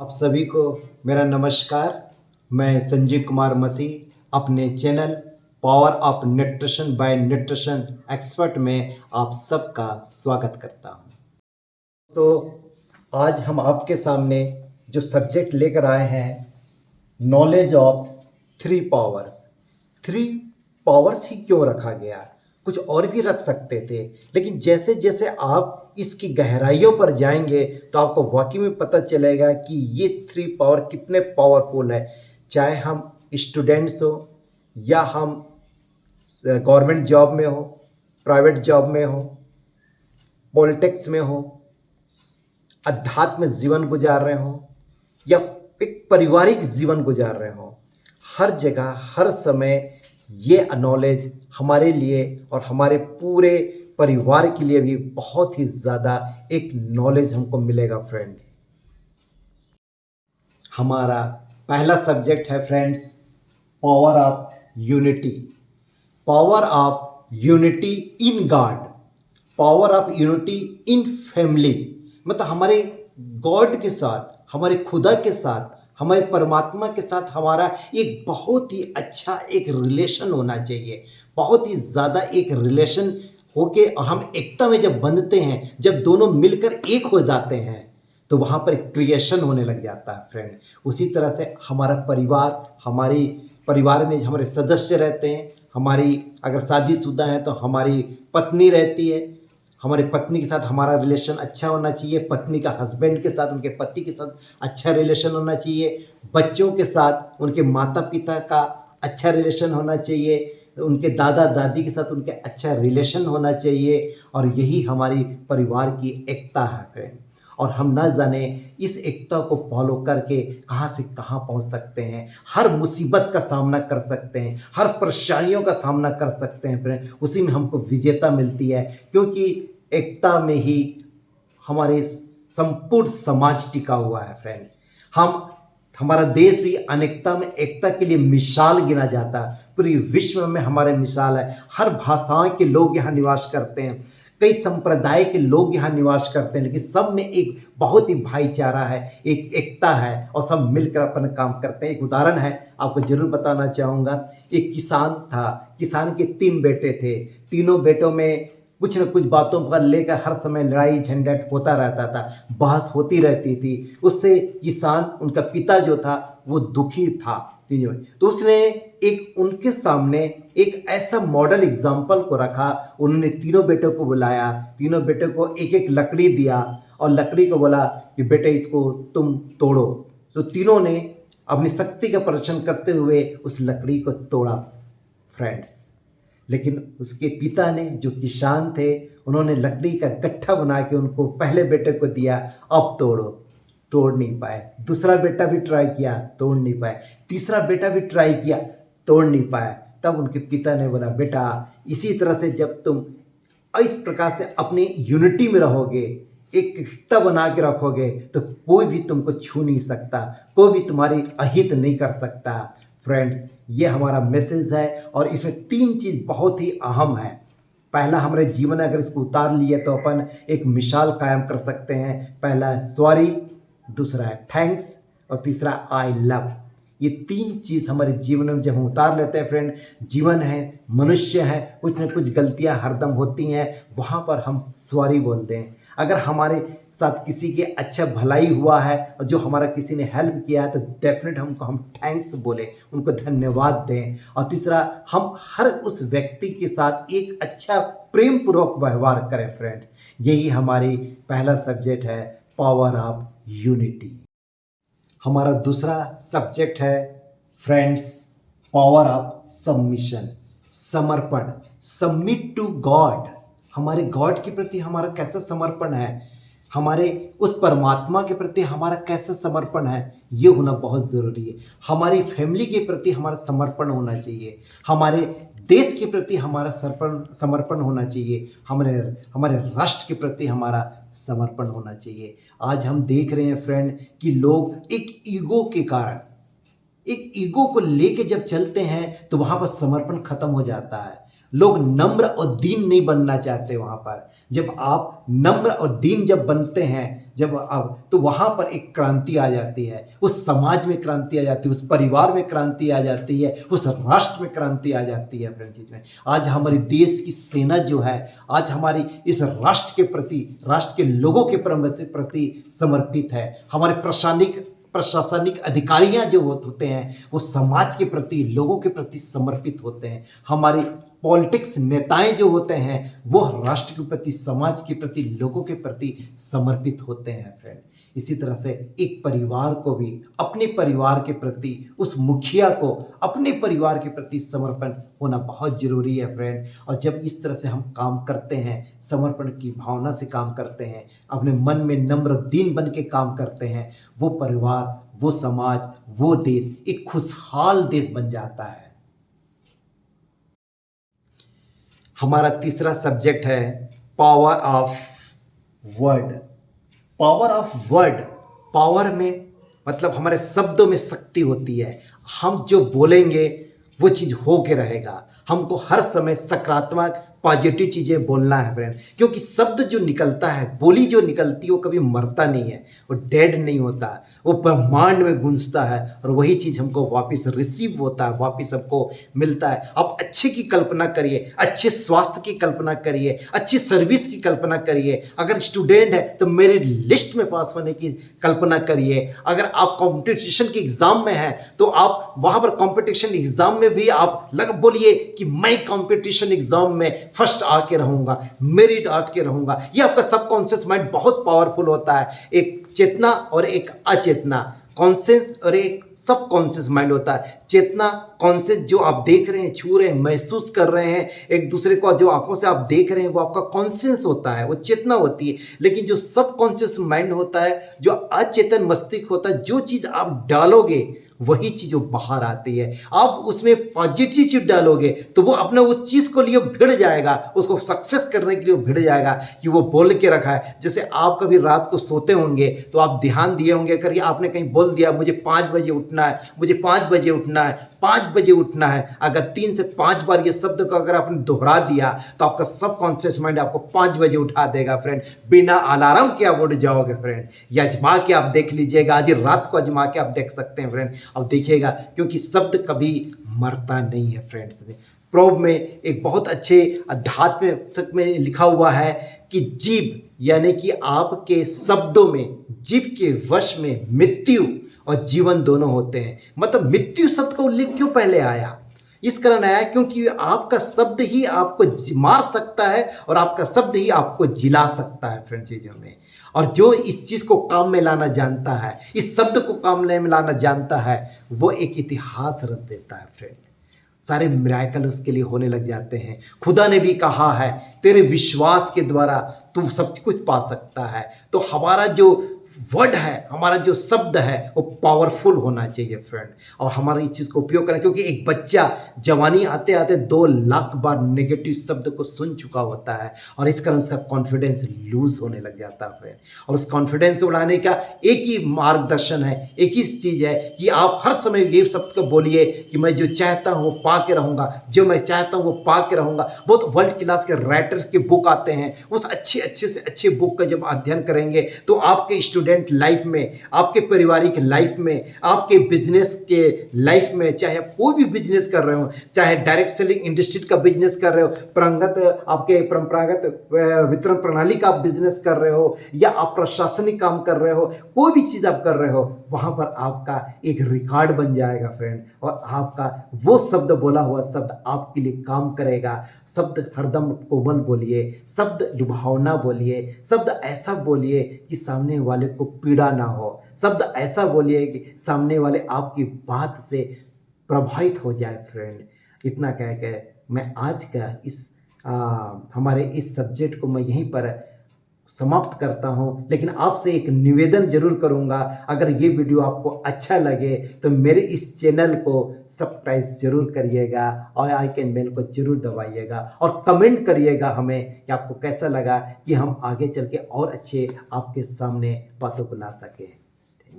आप सभी को मेरा नमस्कार। मैं संजीव कुमार मसीह अपने channel power of nutrition by nutrition expert में आप सबका स्वागत करता हूं। तो आज हम आपके सामने जो सब्जेक्ट लेकर आए हैं, knowledge of three powers. Three powers ही क्यों रखा गया? कुछ और भी रख सकते थे, लेकिन जैसे जैसे आप इसकी गहराइयों पर जाएंगे तो आपको वाकई में पता चलेगा कि ये थ्री पावर कितने पावरफुल है। चाहे हम स्टूडेंट्स हो या हम गवर्नमेंट जॉब में हो, प्राइवेट जॉब में हो, पॉलिटिक्स में हो, अध्यात्म जीवन गुजार रहे हो या एक पारिवारिक जीवन गुजार रहे हो, हर जगह हर समय ये नॉलेज हमारे लिए और हमारे पूरे परिवार के लिए भी बहुत ही ज़्यादा एक नॉलेज हमको मिलेगा फ्रेंड्स। हमारा पहला सब्जेक्ट है friends, power of unity. Power of unity in God, power of unity in family. मतलब हमारे गॉड के साथ, हमारे खुदा के साथ, हमारे परमात्मा के साथ हमारा एक बहुत ही अच्छा एक रिलेशन होना चाहिए। बहुत ही ज़्यादा एक रिलेशन होके और हम एकता में जब बंधते हैं, जब दोनों मिलकर एक हो जाते हैं, तो वहाँ पर क्रिएशन होने लग जाता है फ्रेंड। उसी तरह से हमारा परिवार, हमारी परिवार में हमारे सदस्य रहते हैं। हमारी अगर शादीशुदा है तो हमारी पत्नी रहती है, हमारे पत्नी के साथ हमारा रिलेशन अच्छा होना चाहिए। पत्नी का हस्बैंड के साथ, उनके पति के साथ अच्छा रिलेशन होना चाहिए। बच्चों के साथ उनके माता पिता का अच्छा रिलेशन होना चाहिए। उनके दादा दादी के साथ उनके अच्छा रिलेशन होना चाहिए। और यही हमारी परिवार की एकता है फ्रेंड। और हम ना जाने इस एकता को फॉलो करके कहाँ से कहाँ पहुँच सकते हैं, हर मुसीबत का सामना कर सकते हैं, हर परेशानियों का सामना कर सकते हैं फ्रेंड। उसी में हमको विजेता मिलती है, क्योंकि एकता में ही हमारे संपूर्ण समाज टिका हुआ है फ्रेंड। हमारा देश भी अनेकता में एकता के लिए मिसाल गिना जाता है। पूरी विश्व में हमारे मिसाल है। हर भाषाओं के लोग यहाँ निवास करते हैं, कई संप्रदाय के लोग यहाँ निवास करते हैं, लेकिन सब में एक बहुत ही भाईचारा है, एक एकता है और सब मिलकर अपना काम करते हैं। एक उदाहरण है, आपको जरूर बताना चाहूँगा। एक किसान था, किसान के 3 बेटे थे। तीनों बेटों में कुछ न कुछ बातों पर लेकर हर समय लड़ाई झंझट होता रहता था, बहस होती रहती थी। उससे किसान, उनका पिता जो था, वो दुखी था। तो उसने एक उनके सामने एक ऐसा मॉडल एग्जाम्पल को रखा। उन्होंने तीनों बेटों को बुलाया, तीनों बेटों को एक एक लकड़ी दिया और लकड़ी को बोला कि बेटे इसको तुम तोड़ो। तो तीनों ने अपनी शक्ति का प्रदर्शन करते हुए उस लकड़ी को तोड़ा फ्रेंड्स। लेकिन उसके पिता ने, जो किसान थे, उन्होंने लकड़ी का गट्ठा बना के उनको पहले बेटे को दिया, अब तोड़ो। तोड़ नहीं पाए। दूसरा बेटा भी ट्राई किया, तोड़ नहीं पाए। तीसरा बेटा भी ट्राई किया, तोड़ नहीं पाया। तब उनके पिता ने बोला, बेटा इसी तरह से जब तुम इस प्रकार से अपनी यूनिटी में रहोगे, एक एकता बना के रखोगे, तो कोई भी तुमको छू नहीं सकता, कोई भी तुम्हारी अहित नहीं कर सकता फ्रेंड्स। ये हमारा मैसेज है और इसमें 3 चीज़ बहुत ही अहम है। पहला, हमारे जीवन में अगर इसको उतार लिए तो अपन एक मिसाल कायम कर सकते हैं। पहला है सॉरी, दूसरा है थैंक्स और तीसरा आई लव। ये 3 चीज़ हमारे जीवन में जब हम उतार लेते हैं फ्रेंड, जीवन है, मनुष्य है, कुछ न कुछ गलतियां हरदम होती हैं, वहाँ पर हम सॉरी बोलते हैं। अगर हमारे साथ किसी के अच्छा भलाई हुआ है और जो हमारा किसी ने हेल्प किया है, तो डेफिनेट हम थैंक्स बोलें, उनको धन्यवाद दें। और तीसरा, हम हर उस व्यक्ति के साथ एक अच्छा प्रेम पूर्वक व्यवहार करें फ्रेंड। यही हमारी पहला सब्जेक्ट है, पावर ऑफ यूनिटी। हमारा दूसरा सब्जेक्ट है फ्रेंड्स, पावर ऑफ सबमिशन, समर्पण। Submit to God. हमारे गॉड के प्रति हमारा कैसा समर्पण है, हमारे उस परमात्मा के प्रति हमारा कैसा समर्पण है, ये होना बहुत ज़रूरी है। हमारी फैमिली के प्रति हमारा समर्पण होना चाहिए, हमारे देश के प्रति हमारा समर्पण होना चाहिए, हमारे राष्ट्र के प्रति हमारा समर्पण होना चाहिए। आज हम देख रहे हैं फ्रेंड कि लोग एक ईगो के कारण, एक ईगो को लेके जब चलते हैं तो वहाँ पर समर्पण खत्म हो जाता है। लोग नम्र और दीन नहीं बनना चाहते वहाँ पर। जब आप नम्र और दीन जब बनते हैं जब अब, तो वहाँ पर एक क्रांति आ जाती है, उस समाज में क्रांति आ जाती है, उस परिवार में क्रांति आ जाती है, उस राष्ट्र में क्रांति आ जाती है फ्रेंड्स। में आज हमारे देश की सेना जो है, आज हमारी इस राष्ट्र के प्रति, राष्ट्र के लोगों के प्रति समर्पित है। हमारे प्रशासनिक अधिकारियां जो होते हैं वो समाज के प्रति, लोगों के प्रति समर्पित होते हैं। हमारी पॉलिटिक्स नेताएं जो होते हैं वो राष्ट्र के प्रति, समाज के प्रति, लोगों के प्रति समर्पित होते हैं फ्रेंड। इसी तरह से एक परिवार को भी अपने परिवार के प्रति, उस मुखिया को अपने परिवार के प्रति समर्पण होना बहुत जरूरी है फ्रेंड। और जब इस तरह से हम काम करते हैं, समर्पण की भावना से काम करते हैं, अपने मन में नम्र दीन बन के काम करते हैं, वो परिवार, वो समाज, वो देश एक खुशहाल देश बन जाता है। हमारा तीसरा सब्जेक्ट है power of word. Power of word, power में मतलब हमारे शब्दों में शक्ति होती है। हम जो बोलेंगे वो चीज़ हो के रहेगा। हमको हर समय सकारात्मक पॉजिटिव चीज़ें बोलना है फ्रेंड, क्योंकि शब्द जो निकलता है, बोली जो निकलती है, वो कभी मरता नहीं है, वो डेड नहीं होता, वो ब्रह्मांड में गूंजता है और वही चीज़ हमको वापस रिसीव होता है, वापस हमको मिलता है। आप अच्छे की कल्पना करिए, अच्छे स्वास्थ्य की कल्पना करिए, अच्छी सर्विस की कल्पना करिए। अगर स्टूडेंट है तो मेरिट लिस्ट में पास होने की कल्पना करिए। अगर आप कॉम्पिटिशन के एग्ज़ाम में हैं तो आप वहाँ पर कॉम्पिटिशन एग्ज़ाम में भी आप बोलिए कि मैं कॉम्पिटिशन एग्ज़ाम में फर्स्ट आके रहूंगा, मेरिट आके रहूंगा। ये आपका सबकॉन्शियस माइंड बहुत पावरफुल होता है। एक चेतना और एक अचेतना, कॉन्शियस और एक सबकॉन्शियस माइंड होता है। चेतना, कॉन्शियस जो आप देख रहे हैं, छू रहे हैं, महसूस कर रहे हैं एक दूसरे को, जो आंखों से आप देख रहे हैं, वो आपका कॉन्शियस होता है, वो चेतना होती है। लेकिन जो सबकॉन्शियस माइंड होता है, जो अचेतन मस्तिष्क होता है, जो चीज़ आप डालोगे वही चीज़ बाहर आती है। आप उसमें पॉजिटिव चीज डालोगे तो वो अपने उस चीज़ को लिए भिड़ जाएगा, उसको सक्सेस करने के लिए भिड़ जाएगा कि वो बोल के रखा है। जैसे आप कभी रात को सोते होंगे तो आप ध्यान दिए होंगे, अगर आपने कहीं बोल दिया मुझे 5 बजे उठना है, मुझे 5 बजे उठना है, 5 बजे उठना है, अगर 3 से 5 बार ये शब्द को अगर आपने दोहरा दिया तो आपका सबकॉन्शियस माइंड आपको 5 बजे उठा देगा फ्रेंड। बिना अलार्म के आप उठ जाओगे फ्रेंड। ये आजमा के आप देख लीजिएगा, आज रात को आजमा के आप देख सकते हैं फ्रेंड। अब देखिएगा, क्योंकि शब्द कभी मरता नहीं है फ्रेंड्स। प्रोब में एक बहुत अच्छे अध्यात्म में लिखा हुआ है कि जीभ यानी कि आपके शब्दों में, जीभ के वश में मृत्यु और जीवन दोनों होते हैं। मतलब मृत्यु शब्द का उल्लेख क्यों पहले आया? इस कारण आया क्योंकि आपका शब्द ही आपको मार सकता है और आपका शब्द ही आपको जिला सकता है फ्रेंड चीज़ों में। और जो इस चीज़ को काम में लाना जानता है, इस शब्द को काम में लाना जानता है, वो एक इतिहास रच देता है फ्रेंड। सारे मिराकल उसके लिए होने लग जाते हैं। खुदा ने भी कहा है तेरे विश्वास के द्वारा तू सब कुछ पा सकता है। तो हमारा जो वर्ड है, हमारा जो शब्द है वो पावरफुल होना चाहिए फ्रेंड। और हमारा इस चीज़ को उपयोग करें, क्योंकि एक बच्चा जवानी आते आते 2 लाख बार नेगेटिव शब्द को सुन चुका होता है और इस कारण उसका कॉन्फिडेंस लूज होने लग जाता है फ्रेंड। और उस कॉन्फिडेंस को बढ़ाने का एक ही मार्गदर्शन है, एक ही चीज़ है कि आप हर समय ये शब्द को बोलिए कि मैं जो चाहता हूँ वो पा के रहूँगा, जो मैं चाहता हूँ वो पा के रहूँगा। बहुत वर्ल्ड क्लास के राइटर्स के बुक आते हैं, उस अच्छे से अच्छे बुक का जब अध्ययन करेंगे तो आपके स्टूडेंट लाइफ में, आपके पारिवारिक लाइफ में, आपके बिजनेस के लाइफ में, चाहे आप कोई भी बिजनेस कर रहे हो, चाहे डायरेक्ट सेलिंग इंडस्ट्री का बिजनेस कर रहे हो, आपके परंपरागत वितरण प्रणाली का आप बिजनेस कर रहे हो, या आप प्रशासनिक काम कर रहे हो, कोई भी चीज़ आप कर रहे हो, वहाँ पर आपका एक रिकॉर्ड बन जाएगा फ्रेंड। और आपका वो शब्द, बोला हुआ शब्द आपके लिए काम करेगा। शब्द हरदम कोमल बोलिए, शब्द लुभावना बोलिए, शब्द ऐसा बोलिए कि सामने वाले को पीड़ा ना हो, शब्द ऐसा बोलिए कि सामने वाले आपकी बात से प्रभावित हो जाए फ्रेंड। इतना कह के मैं आज का इस हमारे इस सब्जेक्ट को मैं यहीं पर समाप्त करता हूं। लेकिन आपसे एक निवेदन जरूर करूंगा, अगर ये वीडियो आपको अच्छा लगे तो मेरे इस चैनल को सब्सक्राइब जरूर करिएगा और आइकन बेल को जरूर दबाइएगा और कमेंट करिएगा हमें कि आपको कैसा लगा, कि हम आगे चल के और अच्छे आपके सामने बातों को ला सकें।